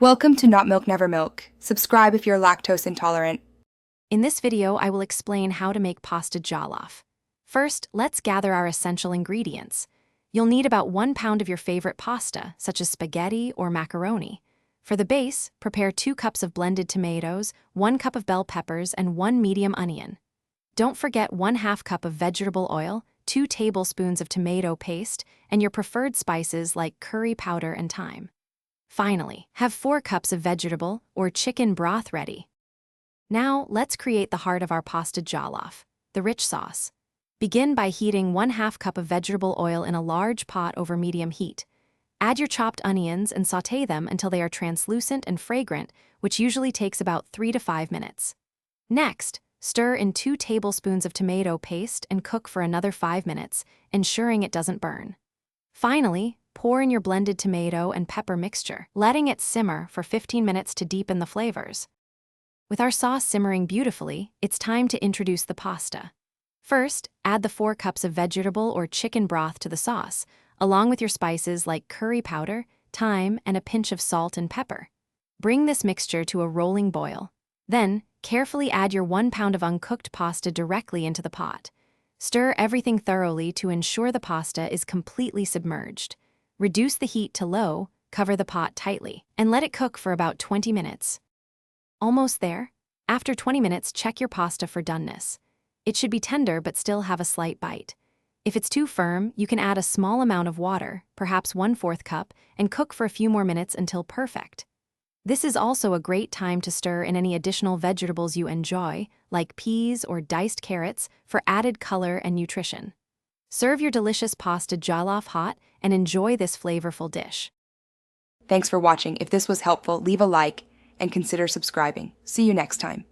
Welcome to Not Milk Never Milk. Subscribe if you're lactose intolerant. In this video, I will explain how to make pasta jollof. First, let's gather our essential ingredients. You'll need about 1 pound of your favorite pasta, such as spaghetti or macaroni. For the base, prepare 2 cups of blended tomatoes, 1 cup of bell peppers, and 1 medium onion. Don't forget 1/2 cup of vegetable oil, 2 tablespoons of tomato paste, and your preferred spices like curry powder and thyme. Finally, have 4 cups of vegetable or chicken broth ready. Now, let's create the heart of our pasta jollof, the rich sauce. Begin by heating 1/2 cup of vegetable oil in a large pot over medium heat. Add your chopped onions and sauté them until they are translucent and fragrant, which usually takes about 3 to 5 minutes. Next, stir in 2 tablespoons of tomato paste and cook for another 5 minutes, ensuring it doesn't burn. Finally, pour in your blended tomato and pepper mixture, letting it simmer for 15 minutes to deepen the flavors. With our sauce simmering beautifully, it's time to introduce the pasta. First, add the 4 cups of vegetable or chicken broth to the sauce, along with your spices like curry powder, thyme, and a pinch of salt and pepper. Bring this mixture to a rolling boil. Then, carefully add your 1 pound of uncooked pasta directly into the pot. Stir everything thoroughly to ensure the pasta is completely submerged. Reduce the heat to low, cover the pot tightly, and let it cook for about 20 minutes. Almost there. After 20 minutes, check your pasta for doneness. It should be tender but still have a slight bite. If it's too firm, you can add a small amount of water, perhaps 1/4 cup, and cook for a few more minutes until perfect. This is also a great time to stir in any additional vegetables you enjoy, like peas or diced carrots, for added color and nutrition. Serve your delicious pasta jollof hot and enjoy this flavorful dish. Thanks for watching. If this was helpful, leave a like and consider subscribing. See you next time.